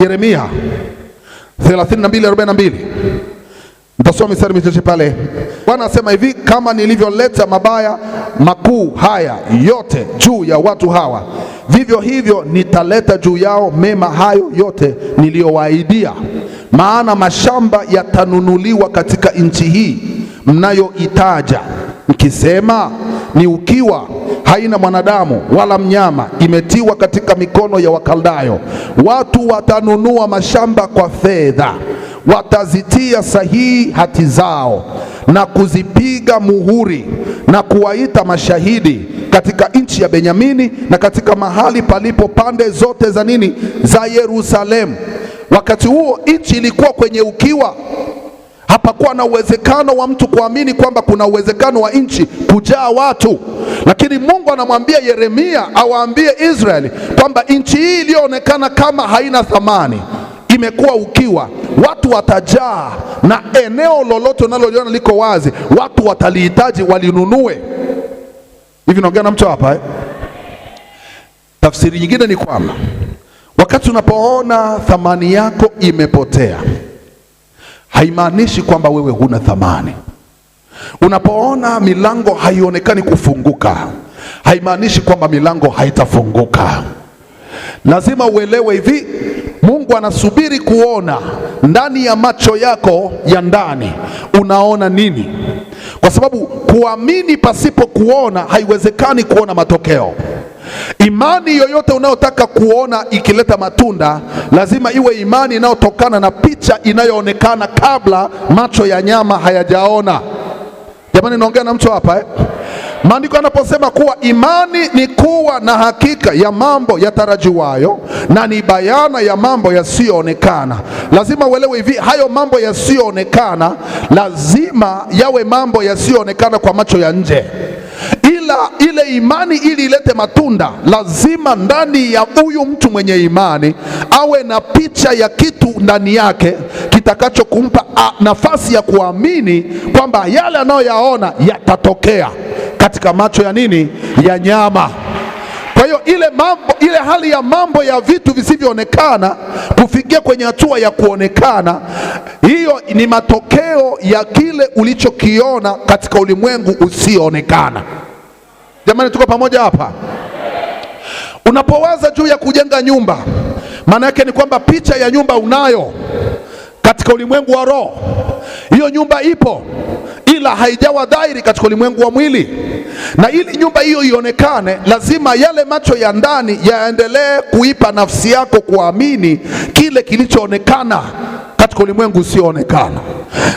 Yeremia 32:42. Nitasoma mistari michache pale. Bwana asema hivi, kama nilivyoleta mabaya makuu haya yote juu ya watu hawa, vivyo hivyo nitaleta juu yao mema hayo yote niliyowaahidia. Maana mashamba yatanunuliwa katika nchi hii mnayoitaja, mkisema ni ukiwa, haina mwanadamu wala mnyama, imetiwa katika mikono ya Wakaldayo. Watu watanunua mashamba kwa fedha, watazitia sahihi hati zao na kuzipiga muhuri na kuwaita mashahidi katika nchi ya Benyamini na katika mahali palipo pande zote za nini, za Yerusalemu. Wakati huo nchi ilikuwa kwenye ukiwa. Hapakuwa na uwezekano wa mtu kuamini kwamba kuna uwezekano wa nchi kujaa watu. Lakini Mungu anamwambia Yeremia awaambie Israeli kwamba nchi hii iliyoonekana kama haina thamani imekuwa ukiwa. Watu watajaa, na eneo lolote unaloliona liko wazi watu watalihitaji walinunue. Hivi naongea na mtu hapa Tafsiri nyingine ni kwamba wakati unapoona thamani yako imepotea, haimaanishi kwamba wewe huna thamani. Unapoona milango haionekani kufunguka, haimaanishi kwamba milango haitafunguka. Lazima uelewe hivi, Mungu anasubiri kuona ndani ya macho yako ya ndani unaona nini. Kwa sababu kuamini pasipo kuona, haiwezekani kuona matokeo. Imani yoyote unayotaka kuona ikileta matunda, lazima iwe imani inayotokana na picha inayoonekana kabla macho ya nyama hayajaona. Jamani, naongea na mtu hapa Maandiko yanaposema kuwa imani ni kuwa na hakika ya mambo yatarajiwayo na ni bayana ya mambo yasiyoonekana. Lazima uelewe hivi, hayo mambo yasiyoonekana lazima yawe mambo yasiyoonekana kwa macho ya nje. Ila ile imani ili ilete matunda, lazima ndani ya huyu mtu mwenye imani awe na picha ya kitu ndani yake kitakacho kumpa nafasi ya kuamini kwamba yale anayoyaona yatatokea katika macho ya nini, ya nyama. Kwa hiyo ile hali ya mambo ya vitu visivyoonekana kufikia kwenye hatua ya kuonekana, hiyo ni matokeo ya kile ulichokiona katika ulimwengu usioonekana. Jamani, tuko pamoja hapa? Unapowaza juu ya kujenga nyumba, maana yake ni kwamba picha ya nyumba unayo katika ulimwengu wa roho. Hiyo nyumba ipo, ila haijawa dhahiri katika ulimwengu wa mwili. Na ili nyumba hiyo ionekane, lazima yale macho ya ndani yaendelee kuipa nafsi yako kuamini kile kilichoonekana katika ulimwengu usioonekana.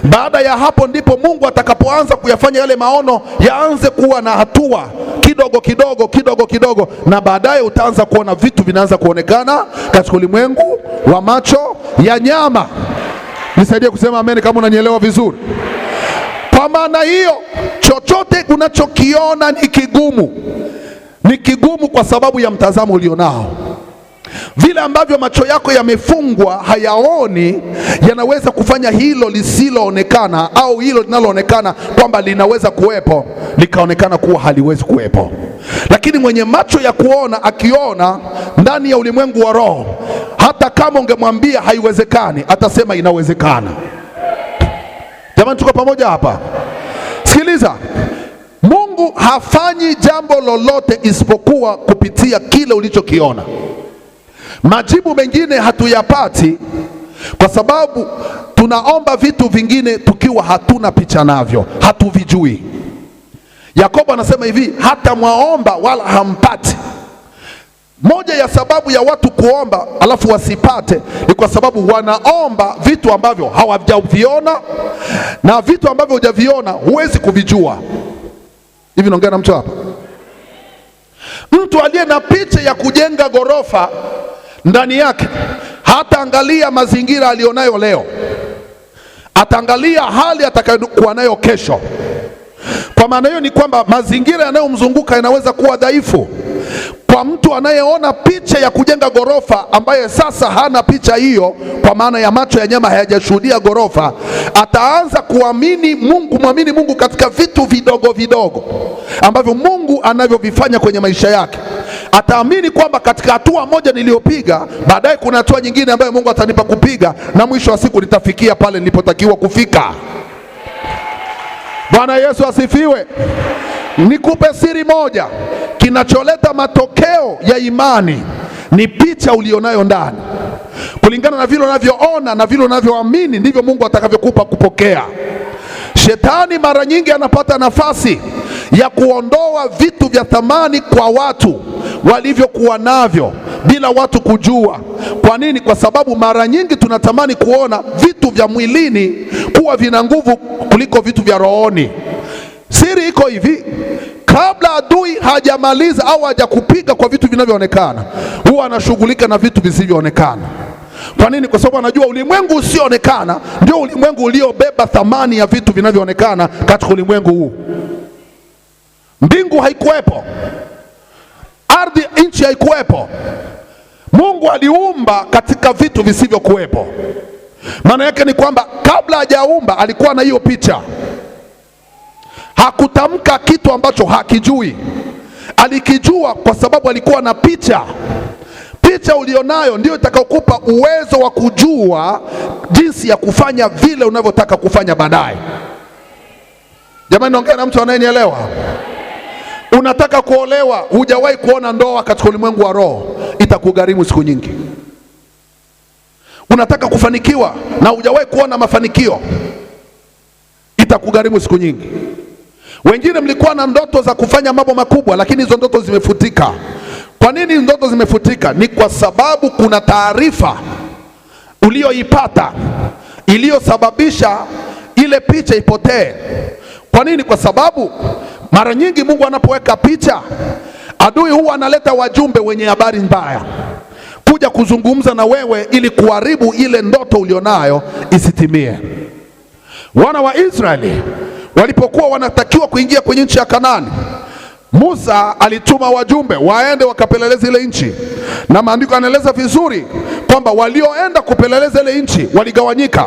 Baada ya hapo ndipo Mungu atakapoanza kuyafanya yale maono yaanze kuwa na hatua kidogo kidogo, na baadaye utaanza kuona vitu vinaanza kuonekana katika ulimwengu wa macho ya nyama. Nisaidie kusema amen kama unanielewa vizuri. Kwa maana hiyo, chochote unachokiona ni kigumu kwa sababu ya mtazamo ulionao. Vile ambavyo macho yako yamefungwa hayaoni, yanaweza kufanya hilo lisiloonekana au hilo linaloonekana kwamba linaweza kuwepo likaonekana kuwa haliwezi kuwepo. Lakini mwenye macho ya kuona akiona ndani ya ulimwengu wa roho, hata kama ungemwambia haiwezekani, atasema inawezekana. Jamani, tuko pamoja hapa? Sikiliza, Mungu hafanyi jambo lolote isipokuwa kupitia kile ulichokiona. Majibu mengine hatuyapati kwa sababu tunaomba vitu vingine tukiwa hatuna picha navyo, hatuvijui. Yakobo anasema hivi, hata mwaomba wala hampati. Moja ya sababu ya watu kuomba alafu wasipate ni kwa sababu wanaomba vitu ambavyo hawajaviona, na vitu ambavyo hujaviona huwezi kuvijua. Hivi naongea na mtu hapa? Mtu aliye na picha ya kujenga ghorofa ndani yake hataangalia mazingira alionayo leo, ataangalia hali atakayokuwa nayo kesho. Kwa maana hiyo ni kwamba mazingira yanayomzunguka yanaweza kuwa dhaifu. kwa mtu anayeona picha ya kujenga ghorofa, ambaye sasa hana picha hiyo, kwa maana ya macho ya nyama hayajashuhudia ghorofa, ataanza kumwamini Mungu katika vitu vidogo vidogo ambavyo Mungu anavyovifanya kwenye maisha yake. Ataamini kwamba katika hatua moja niliyopiga, baadaye kuna hatua nyingine ambayo Mungu atanipa kupiga, na mwisho wa siku nitafikia pale nilipotakiwa kufika. Bwana Yesu asifiwe. Nikupe siri moja, kinacholeta matokeo ya imani ni picha ulionayo ndani. Kulingana na vile unavyoona na vile unavyoamini, ndivyo Mungu atakavyokupa kupokea. Shetani mara nyingi anapata nafasi ya kuondoa vitu vya thamani kwa watu walivyokuwa navyo bila watu kujua. Kwa nini? Kwa sababu mara nyingi tunatamani kuona vitu vya mwilini kuwa vina nguvu kuliko vitu vya rohoni. Siri iko hivi: kabla adui hajamaliza au hajakupiga kwa vitu vinavyoonekana, huwa anashughulika na vitu visivyoonekana. Kwa nini? Kwa sababu anajua ulimwengu usioonekana ndio ulimwengu uliobeba thamani ya vitu vinavyoonekana katika ulimwengu huu. Mbingu haikuwepo, ardhi, nchi haikuwepo. Mungu aliumba katika vitu visivyokuwepo. Maana yake ni kwamba kabla hajaumba alikuwa na hiyo picha. Hakutamka kitu ambacho hakijui, alikijua kwa sababu alikuwa na picha. Picha ulionayo ndio itakayokupa uwezo wa kujua jinsi ya kufanya vile unavyotaka kufanya baadaye. Jamani, naongea na mtu anayenielewa. Unataka kuolewa, hujawahi kuona ndoa katika ulimwengu wa roho, itakugharimu siku nyingi. Unataka kufanikiwa na hujawahi kuona mafanikio, itakugharimu siku nyingi. Wengine mlikuwa na ndoto za kufanya mambo makubwa, lakini hizo ndoto zimefutika. Kwa nini ndoto zimefutika? Ni kwa sababu kuna taarifa ulioipata iliyosababisha ile picha ipotee. Kwa nini? Kwa sababu mara nyingi Mungu anapoweka picha, adui huwa analeta wajumbe wenye habari mbaya kuja kuzungumza na wewe ili kuharibu ile ndoto ulionayo isitimie. Wana wa Israeli walipokuwa wanatakiwa kuingia kwenye nchi ya Kanaani, Musa alituma wajumbe waende wakapeleleze ile nchi, na maandiko yanaeleza vizuri kwamba walioenda kupeleleza ile nchi waligawanyika.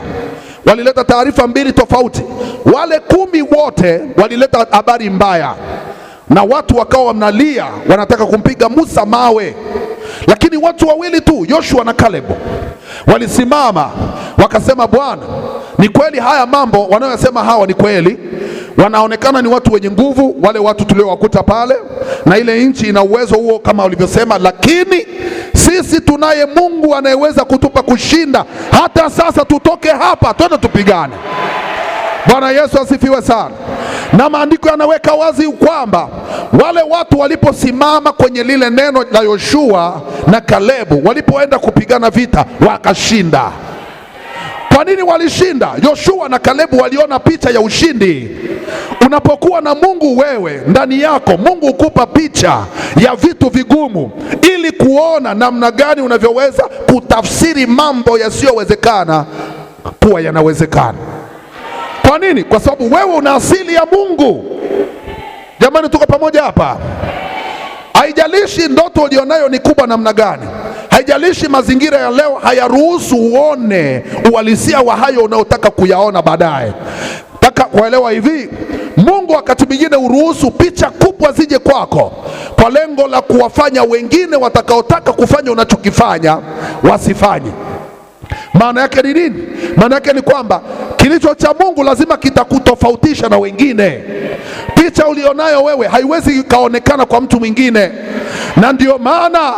Walileta taarifa mbili tofauti. Wale 10 wote walileta habari mbaya, na watu wakawa wanalia, wanataka kumpiga Musa mawe. Lakini watu 2 tu, Yoshua na Caleb, walisimama wakasema, Bwana, ni kweli haya mambo wanayosema hawa ni kweli. Wanaonekana ni watu wenye nguvu, wale watu tuliowakuta pale, na ile nchi ina uwezo huo kama walivyosema, lakini sisi tunaye Mungu anayeweza kutupa kushinda. Hata sasa tutoke hapa twende tupigane. Bwana Yesu asifiwe sana. Na maandiko yanaweka wazi kwamba wale watu waliposimama kwenye lile neno la Yoshua na Kalebu, walipoenda kupigana vita wakashinda. Kwa nini walishinda? Yoshua na Kalebu waliona picha ya ushindi. Unapokuwa na Mungu wewe ndani yako, Mungu hukupa picha ya vitu vigumu ili kuona namna gani unavyoweza kutafsiri mambo yasiyowezekana kuwa yanawezekana. Kwa nini? Kwa sababu wewe una asili ya Mungu. Jamani, tuko pamoja hapa? Haijalishi ndoto ulionayo ni kubwa namna gani, haijalishi mazingira ya leo hayaruhusu uone uhalisia wa hayo unaotaka kuyaona baadaye. Nataka kuelewa hivi, Mungu wakati mwingine uruhusu picha kubwa zije kwako kwa lengo la kuwafanya wengine watakaotaka kufanya unachokifanya wasifanye. Maana yake ni nini? Maana yake ni kwamba kilicho cha Mungu lazima kitakutofautisha na wengine. Picha ulionayo wewe haiwezi kaonekana kwa mtu mwingine, na ndio maana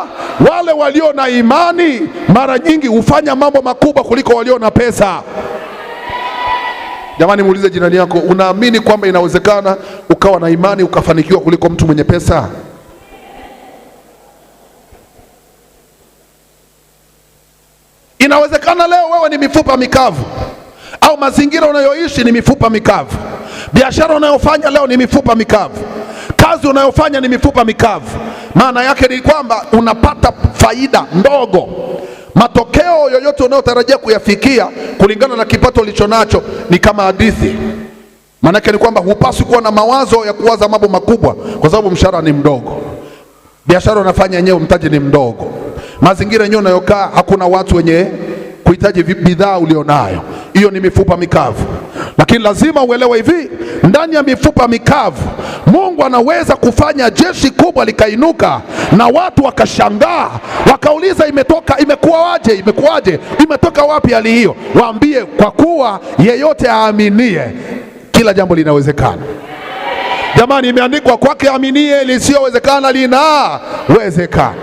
wale walio na imani mara nyingi hufanya mambo makubwa kuliko walio na pesa. Jamani, muulize jirani yako, unaamini kwamba inawezekana ukawa na imani ukafanikiwa kuliko mtu mwenye pesa? Inawezekana leo wewe ni mifupa mikavu, au mazingira unayoishi ni mifupa mikavu. Biashara unayofanya leo ni mifupa mikavu. Kazi unayofanya ni mifupa mikavu. Maana yake ni kwamba unapata faida ndogo. Matokeo yoyote unayotarajia kuyafikia kulingana na kipato ulichonacho ni kama hadithi. Maana yake ni kwamba hupaswi kuwa na mawazo ya kuwaza mambo makubwa kwa sababu mshahara ni mdogo. Biashara unafanya yenyewe, mtaji ni mdogo. Mazingira yenyewe unayokaa hakuna watu wenye kuhitaji bidhaa ulionayo. Hiyo ni mifupa mikavu. Lakini lazima uelewe hivi, ndani ya mifupa mikavu Mungu anaweza kufanya jeshi kubwa likainuka, na watu wakashangaa, wakauliza imekuwaje? Imetoka wapi hali hiyo? Waambie, kwa kuwa yeyote aaminie kila jambo linawezekana. Jamani, imeandikwa kwake aaminie lisiyowezekana linawezekana.